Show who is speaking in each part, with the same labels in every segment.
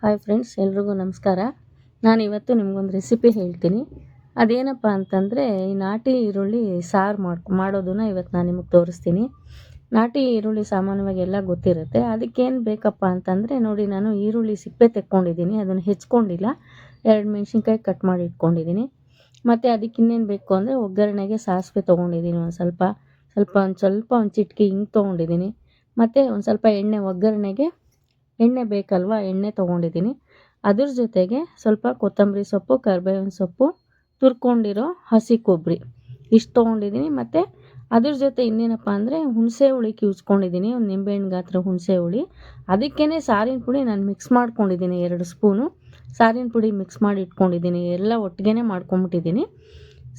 Speaker 1: Hi friends, ಎಲ್ರಿಗೂ ನಮಸ್ಕಾರ. ನಾನಿವತ್ತು ನಿಮಗೊಂದು ರೆಸಿಪಿ ಹೇಳ್ತೀನಿ. ಅದೇನಪ್ಪ ಅಂತಂದರೆ, ಈ ನಾಟಿ ಈರುಳ್ಳಿ ಸಾರು ಮಾಡೋದನ್ನು ಇವತ್ತು ನಾನು ನಿಮಗೆ ತೋರಿಸ್ತೀನಿ. ನಾಟಿ ಈರುಳ್ಳಿ ಸಾಮಾನ್ಯವಾಗಿ ಎಲ್ಲ ಗೊತ್ತಿರುತ್ತೆ. ಅದಕ್ಕೇನು ಬೇಕಪ್ಪ ಅಂತಂದರೆ, ನೋಡಿ, ನಾನು ಈರುಳ್ಳಿ ಸಿಪ್ಪೆ ತೆಕ್ಕೊಂಡಿದ್ದೀನಿ, ಅದನ್ನು ಹೆಚ್ಕೊಂಡಿಲ್ಲ. 2 ಮೆಣಸಿನ್ಕಾಯಿ ಕಟ್ ಮಾಡಿ ಇಟ್ಕೊಂಡಿದ್ದೀನಿ. ಮತ್ತು ಅದಕ್ಕೆ ಇನ್ನೇನು ಬೇಕು ಅಂದರೆ, ಒಗ್ಗರಣೆಗೆ ಸಾಸಿವೆ ತೊಗೊಂಡಿದ್ದೀನಿ, ಒಂದು ಚಿಟಿಕೆ ಹಿಂಗೆ ತೊಗೊಂಡಿದ್ದೀನಿ. ಮತ್ತು ಒಂದು ಸ್ವಲ್ಪ ಎಣ್ಣೆ, ಒಗ್ಗರಣೆಗೆ ಎಣ್ಣೆ ಬೇಕಲ್ವಾ, ಎಣ್ಣೆ ತೊಗೊಂಡಿದ್ದೀನಿ. ಅದ್ರ ಜೊತೆಗೆ ಸ್ವಲ್ಪ ಕೊತ್ತಂಬರಿ ಸೊಪ್ಪು, ಕರಿಬೇವಿನ ಸೊಪ್ಪು, ತುರ್ಕೊಂಡಿರೋ ಹಸಿ ಕೊಬ್ಬರಿ ಇಷ್ಟು ತೊಗೊಂಡಿದ್ದೀನಿ. ಮತ್ತು ಅದ್ರ ಜೊತೆ ಇನ್ನೇನಪ್ಪ ಅಂದರೆ, ಹುಣಸೆ ಹುಳಿ ಕಿವುಚ್ಕೊಂಡಿದ್ದೀನಿ, ಒಂದು ನಿಂಬೆಹಣ್ಣು ಗಾತ್ರ ಹುಣಸೆ ಹುಳಿ. ಅದಕ್ಕೇ ಸಾರಿನ ಪುಡಿ ನಾನು ಮಿಕ್ಸ್ ಮಾಡ್ಕೊಂಡಿದ್ದೀನಿ, 2 ಸ್ಪೂನು ಸಾರಿನ ಪುಡಿ ಮಿಕ್ಸ್ ಮಾಡಿ ಇಟ್ಕೊಂಡಿದ್ದೀನಿ. ಎಲ್ಲ ಒಟ್ಟಿಗೆ ಮಾಡ್ಕೊಂಬಿಟ್ಟಿದ್ದೀನಿ.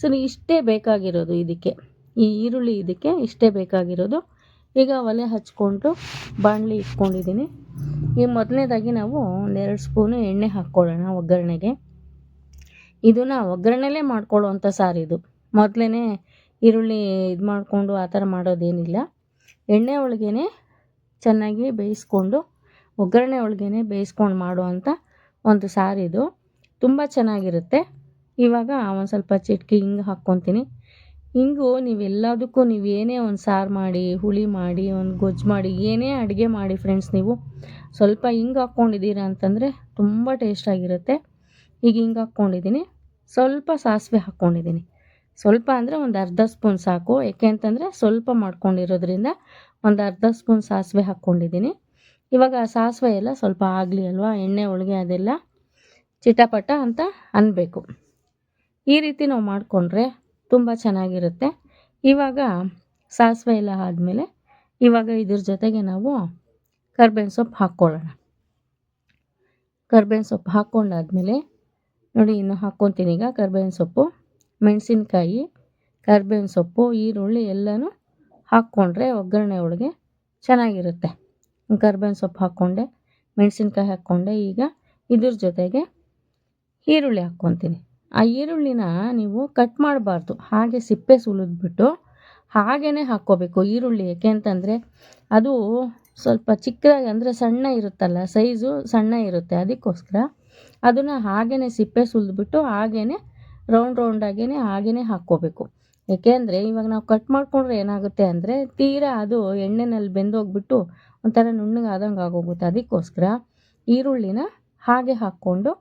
Speaker 1: ಸರಿ, ಇಷ್ಟೇ ಬೇಕಾಗಿರೋದು ಇದಕ್ಕೆ, ಈ ಈರುಳ್ಳಿ ಇದಕ್ಕೆ ಇಷ್ಟೇ ಬೇಕಾಗಿರೋದು. ಈಗ ಒಲೆ ಹಚ್ಕೊಂಡು ಬಾಣಲಿ ಇಟ್ಕೊಂಡಿದ್ದೀನಿ. ಈ ಮೊದಲನೇದಾಗಿ ನಾವು 2 ಸ್ಪೂನು ಎಣ್ಣೆ ಹಾಕ್ಕೊಳ್ಳೋಣ ಒಗ್ಗರಣೆಗೆ. ಇದನ್ನು ಒಗ್ಗರಣೆಲೇ ಮಾಡ್ಕೊಳ್ಳೋವಂಥ ಸಾರಿದು. ಮೊದಲೇ ಈರುಳ್ಳಿ ಇದು ಮಾಡಿಕೊಂಡು ಆ ಥರ ಮಾಡೋದೇನಿಲ್ಲ. ಎಣ್ಣೆ ಒಳಗೇ ಚೆನ್ನಾಗಿ ಬೇಯಿಸ್ಕೊಂಡು, ಒಗ್ಗರಣೆ ಒಳಗೇ ಬೇಯಿಸ್ಕೊಂಡು ಮಾಡುವಂಥ ಒಂದು ಸಾರಿದು. ತುಂಬ ಚೆನ್ನಾಗಿರುತ್ತೆ. ಇವಾಗ ಒಂದು ಸ್ವಲ್ಪ ಚಿಟಿಕೆ ಹಿಂಗೆ ಹಾಕ್ಕೊತೀನಿ. ಹಿಂಗು ನೀವೆಲ್ಲದಕ್ಕೂ ಏನೇ ಒಂದು ಸಾರು ಮಾಡಿ, ಹುಳಿ ಮಾಡಿ, ಒಂದು ಗೊಜ್ಜು ಮಾಡಿ, ಏನೇ ಅಡುಗೆ ಮಾಡಿ ಫ್ರೆಂಡ್ಸ್, ನೀವು ಸ್ವಲ್ಪ ಹಿಂಗೆ ಹಾಕ್ಕೊಂಡಿದ್ದೀರಾ ಅಂತಂದರೆ ತುಂಬ ಟೇಸ್ಟಾಗಿರುತ್ತೆ. ಈಗ ಹಿಂಗೆ ಹಾಕ್ಕೊಂಡಿದ್ದೀನಿ. ಸ್ವಲ್ಪ ಸಾಸಿವೆ ಹಾಕ್ಕೊಂಡಿದ್ದೀನಿ. ಸ್ವಲ್ಪ ಅಂದರೆ ಒಂದು ಅರ್ಧ ಸ್ಪೂನ್ ಸಾಕು. ಏಕೆ ಅಂತಂದರೆ ಸ್ವಲ್ಪ ಮಾಡ್ಕೊಂಡಿರೋದ್ರಿಂದ ಒಂದು ಅರ್ಧ ಸ್ಪೂನ್ ಸಾಸಿವೆ ಹಾಕ್ಕೊಂಡಿದ್ದೀನಿ. ಇವಾಗ ಸಾಸಿವೆ ಎಲ್ಲ ಸ್ವಲ್ಪ ಆಗಲಿ ಅಲ್ವಾ, ಎಣ್ಣೆ ಒಳಗೆ ಅದೆಲ್ಲ ಚಿಟಪಟ ಅಂತ ಅನ್ನಬೇಕು. ಈ ರೀತಿ ನಾವು ಮಾಡಿಕೊಂಡ್ರೆ ತುಂಬ ಚೆನ್ನಾಗಿರುತ್ತೆ. ಇವಾಗ ಸಾಸಿವೆ ಎಲ್ಲ ಆದಮೇಲೆ ಇವಾಗ ಇದ್ರ ಜೊತೆಗೆ ನಾವು ಕರ್ಬೇವಿನ ಸೊಪ್ಪು ಹಾಕ್ಕೊಳ್ಳೋಣ. ಕರ್ಬೇವಿನ ಸೊಪ್ಪು ಹಾಕ್ಕೊಂಡಾದ್ಮೇಲೆ ನೋಡಿ, ಇನ್ನು ಹಾಕ್ಕೊತೀನಿ. ಈಗ ಕರ್ಬೇವಿನ ಸೊಪ್ಪು, ಮೆಣಸಿನ್ಕಾಯಿ, ಕರ್ಬೇವಿನ ಸೊಪ್ಪು, ಈರುಳ್ಳಿ ಎಲ್ಲನೂ ಹಾಕ್ಕೊಂಡ್ರೆ ಒಗ್ಗರಣೆ ಒಳಗೆ ಚೆನ್ನಾಗಿರುತ್ತೆ. ಕರ್ಬೇವಿನ ಸೊಪ್ಪು ಹಾಕ್ಕೊಂಡೆ, ಮೆಣಸಿನ್ಕಾಯಿ ಹಾಕ್ಕೊಂಡೆ. ಈಗ ಇದ್ರ ಜೊತೆಗೆ ಈರುಳ್ಳಿ ಹಾಕ್ಕೊತೀನಿ. ಆ ಈರುಳ್ಳಿನ ನೀವು ಕಟ್ ಮಾಡಬಾರ್ದು, ಹಾಗೆ ಸಿಪ್ಪೆ ಸುಲಿದ್ಬಿಟ್ಟು ಹಾಗೇ ಹಾಕ್ಕೋಬೇಕು ಈರುಳ್ಳಿ. ಏಕೆ ಅಂತಂದರೆ ಅದು ಸ್ವಲ್ಪ ಚಿಕ್ಕದಾಗಿ, ಅಂದರೆ ಸಣ್ಣ ಇರುತ್ತಲ್ಲ, ಸೈಜು ಸಣ್ಣ ಇರುತ್ತೆ. ಅದಕ್ಕೋಸ್ಕರ ಅದನ್ನು ಹಾಗೇ ಸಿಪ್ಪೆ ಸುಲಿದ್ಬಿಟ್ಟು ಹಾಗೇ ರೌಂಡಾಗೇ ಹಾಕ್ಕೋಬೇಕು. ಏಕೆ ಅಂದರೆ ಇವಾಗ ನಾವು ಕಟ್ ಮಾಡಿಕೊಂಡ್ರೆ ಏನಾಗುತ್ತೆ ಅಂದರೆ, ತೀರಾ ಅದು ಎಣ್ಣೆನಲ್ಲಿ ಬೆಂದೋಗ್ಬಿಟ್ಟು ಒಂಥರ ನುಣ್ಣಗಾದಂಗೆ ಆಗೋಗುತ್ತೆ. ಅದಕ್ಕೋಸ್ಕರ ಈರುಳ್ಳಿನ ಹಾಗೆ ಹಾಕ್ಕೊಂಡು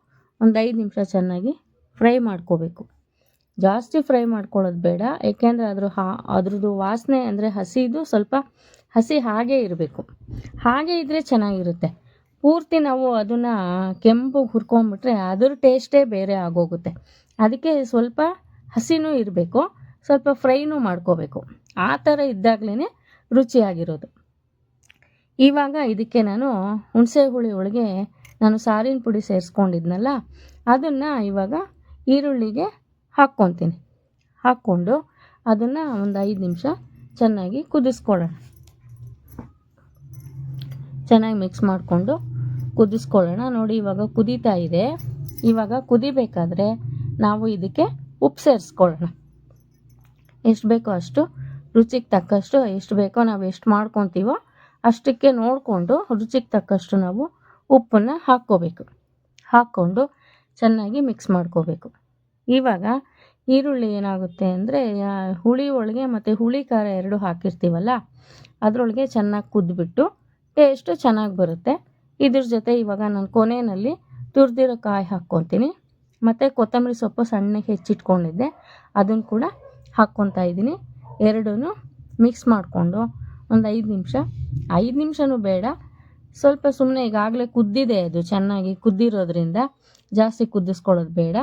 Speaker 1: ಒಂದು 5 ನಿಮಿಷ ಚೆನ್ನಾಗಿ ಫ್ರೈ ಮಾಡ್ಕೋಬೇಕು. ಜಾಸ್ತಿ ಫ್ರೈ ಮಾಡ್ಕೊಳ್ಳೋದು ಬೇಡ. ಏಕೆಂದರೆ ಅದ್ರದ್ದು ವಾಸನೆ, ಅಂದರೆ ಹಸಿದು ಸ್ವಲ್ಪ ಹಸಿ ಹಾಗೇ ಇರಬೇಕು. ಹಾಗೆ ಇದ್ದರೆ ಚೆನ್ನಾಗಿರುತ್ತೆ. ಪೂರ್ತಿ ನಾವು ಅದನ್ನು ಕೆಂಪು ಹುರ್ಕೊಂಬಿಟ್ರೆ ಅದ್ರ ಟೇಸ್ಟೇ ಬೇರೆ ಆಗೋಗುತ್ತೆ. ಅದಕ್ಕೆ ಸ್ವಲ್ಪ ಹಸಿನೂ ಇರಬೇಕು, ಸ್ವಲ್ಪ ಫ್ರೈನೂ ಮಾಡ್ಕೋಬೇಕು. ಆ ಥರ ಇದ್ದಾಗಲೇ ರುಚಿಯಾಗಿರೋದು. ಇವಾಗ ಇದಕ್ಕೆ ನಾನು ಹುಣಸೆ ಹುಳಿ ಒಳಗೆ ನಾನು ಸಾರಿನ ಪುಡಿ ಸೇರಿಸ್ಕೊಂಡಿದ್ನಲ್ಲ, ಅದನ್ನು ಇವಾಗ ಈರುಳ್ಳಿಗೆ ಹಾಕ್ಕೊತೀನಿ. ಹಾಕ್ಕೊಂಡು ಅದನ್ನು ಒಂದು 5 ನಿಮಿಷ ಚೆನ್ನಾಗಿ ಕುದಿಸ್ಕೊಳ್ಳೋಣ. ಚೆನ್ನಾಗಿ ಮಿಕ್ಸ್ ಮಾಡಿಕೊಂಡು ಕುದಿಸ್ಕೊಳ್ಳೋಣ. ನೋಡಿ, ಇವಾಗ ಕುದೀತಾ ಇದೆ. ಇವಾಗ ಕುದಿಬೇಕಾದ್ರೆ ನಾವು ಇದಕ್ಕೆ ಉಪ್ಪು ಸೇರಿಸ್ಕೊಳ್ಳೋಣ. ಎಷ್ಟು ಬೇಕೋ ಅಷ್ಟು, ರುಚಿಗೆ ತಕ್ಕಷ್ಟು ಎಷ್ಟು ಬೇಕೋ, ನಾವು ಎಷ್ಟು ಮಾಡ್ಕೊತೀವೋ ಅಷ್ಟಕ್ಕೆ ನೋಡಿಕೊಂಡು ರುಚಿಗೆ ತಕ್ಕಷ್ಟು ನಾವು ಉಪ್ಪನ್ನು ಹಾಕ್ಕೋಬೇಕು. ಹಾಕ್ಕೊಂಡು ಚೆನ್ನಾಗಿ ಮಿಕ್ಸ್ ಮಾಡ್ಕೋಬೇಕು. ಇವಾಗ ಈರುಳ್ಳಿ ಏನಾಗುತ್ತೆ ಅಂದರೆ, ಹುಳಿ ಒಳಗೆ ಮತ್ತು ಹುಳಿ ಖಾರ 2 ಹಾಕಿರ್ತೀವಲ್ಲ, ಅದರೊಳಗೆ ಚೆನ್ನಾಗಿ ಕುದ್ಬಿಟ್ಟು ಟೇಸ್ಟು ಚೆನ್ನಾಗಿ ಬರುತ್ತೆ. ಇದ್ರ ಜೊತೆ ಇವಾಗ ನಾನು ಕೊನೆಯಲ್ಲಿ ತುರಿದಿರೋ ಕಾಯಿ ಹಾಕ್ಕೊತೀನಿ. ಮತ್ತು ಕೊತ್ತಂಬರಿ ಸೊಪ್ಪು ಸಣ್ಣಗೆ ಹೆಚ್ಚಿಟ್ಕೊಂಡಿದ್ದೆ, ಅದನ್ನು ಕೂಡ ಹಾಕ್ಕೊತಾ ಇದ್ದೀನಿ. ಎರಡೂ ಮಿಕ್ಸ್ ಮಾಡಿಕೊಂಡು ಒಂದು 5 ನಿಮಿಷನೂ ಬೇಡ, ಸ್ವಲ್ಪ ಸುಮ್ಮನೆ, ಈಗಾಗಲೇ ಕುದ್ದಿದೆ, ಅದು ಚೆನ್ನಾಗಿ ಕುದ್ದಿರೋದ್ರಿಂದ ಜಾಸ್ತಿ ಕುದಿಸ್ಕೊಳ್ಳೋದು ಬೇಡ.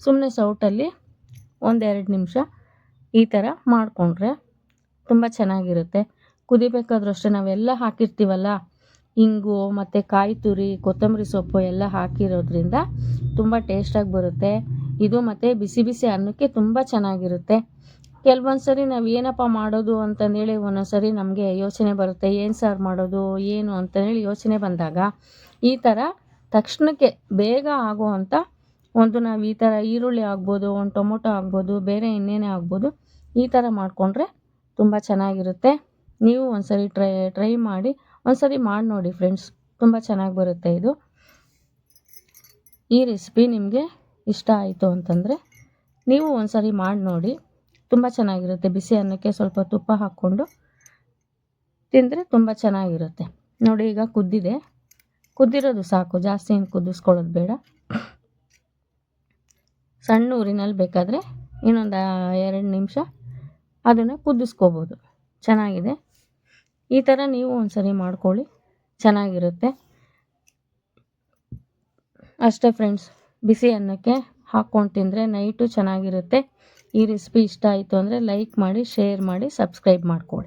Speaker 1: ಸುಮ್ಮನೆ ಸೌಟಲ್ಲಿ 1-2 ನಿಮಿಷ ಈ ಥರ ಮಾಡಿಕೊಂಡ್ರೆ ತುಂಬ ಚೆನ್ನಾಗಿರುತ್ತೆ. ಕುದಿಬೇಕಾದ್ರೂ ಅಷ್ಟೇ ನಾವೆಲ್ಲ ಹಾಕಿರ್ತೀವಲ್ಲ, ಇಂಗು ಮತ್ತು ಕಾಯಿ ತುರಿ, ಕೊತ್ತಂಬರಿ ಸೊಪ್ಪು ಎಲ್ಲ ಹಾಕಿರೋದ್ರಿಂದ ತುಂಬ ಟೇಸ್ಟಾಗಿ ಬರುತ್ತೆ ಇದು. ಮತ್ತು ಬಿಸಿ ಬಿಸಿ ಅನ್ನಕ್ಕೆ ತುಂಬ ಚೆನ್ನಾಗಿರುತ್ತೆ. ಕೆಲವೊಂದು ಸರಿ ನಾವು ಏನಪ್ಪ ಮಾಡೋದು ಅಂತಂದೇಳಿ ಒಂದೊಂದು ಸರಿ ನಮಗೆ ಯೋಚನೆ ಬರುತ್ತೆ, ಏನು ಸಾರು ಮಾಡೋದು ಏನು ಅಂತಂದೇಳಿ ಯೋಚನೆ ಬಂದಾಗ ಈ ಥರ ತಕ್ಷಣಕ್ಕೆ ಬೇಗ ಆಗೋವಂಥ ಒಂದು, ನಾವು ಈ ಥರ ಈರುಳ್ಳಿ ಆಗ್ಬೋದು, ಒಂದು ಟೊಮೊಟೊ ಆಗ್ಬೋದು, ಬೇರೆ ಇನ್ನೇನೇ ಆಗ್ಬೋದು, ಈ ಥರ ಮಾಡಿಕೊಂಡ್ರೆ ತುಂಬ ಚೆನ್ನಾಗಿರುತ್ತೆ. ನೀವು ಒಂದು ಸರಿ ಟ್ರೈ ಮಾಡಿ, ಒಂದು ಸರಿ ಮಾಡಿ ನೋಡಿ ಫ್ರೆಂಡ್ಸ್, ತುಂಬ ಚೆನ್ನಾಗಿ ಬರುತ್ತೆ ಇದು. ಈ ರೆಸಿಪಿ ನಿಮಗೆ ಇಷ್ಟ ಆಯಿತು ಅಂತಂದರೆ ನೀವು ಒಂದ್ಸರಿ ಮಾಡಿ ನೋಡಿ, ತುಂಬ ಚೆನ್ನಾಗಿರುತ್ತೆ. ಬಿಸಿ ಅನ್ನಕ್ಕೆ ಸ್ವಲ್ಪ ತುಪ್ಪ ಹಾಕ್ಕೊಂಡು ತಿಂದರೆ ತುಂಬ ಚೆನ್ನಾಗಿರುತ್ತೆ. ನೋಡಿ ಈಗ ಕುದ್ದಿರೋದು ಸಾಕು, ಜಾಸ್ತಿ ಏನು ಕುದಿಸ್ಕೊಳ್ಳೋದು ಬೇಡ. ಸಣ್ಣ ಊರಿನಲ್ಲಿ ಬೇಕಾದರೆ ಇನ್ನೊಂದು 2 ನಿಮಿಷ ಅದನ್ನು ಕುದಿಸ್ಕೋಬೋದು. ಚೆನ್ನಾಗಿದೆ. ಈ ಥರ ನೀವು ಒಂದ್ಸರಿ ಮಾಡ್ಕೊಳ್ಳಿ, ಚೆನ್ನಾಗಿರುತ್ತೆ. ಅಷ್ಟೇ ಫ್ರೆಂಡ್ಸ್, ಬಿಸಿ ಅನ್ನಕ್ಕೆ ಹಾಕ್ಕೊಂಡು ತಿಂದರೆ ನೈಟು ಚೆನ್ನಾಗಿರುತ್ತೆ. ಈ ರೆಸಿಪಿ ಇಷ್ಟ ಆಯಿತು ಅಂದರೆ ಲೈಕ್ ಮಾಡಿ, ಶೇರ್ ಮಾಡಿ, ಸಬ್ಸ್ಕ್ರೈಬ್ ಮಾಡ್ಕೊಳ್ಳಿ.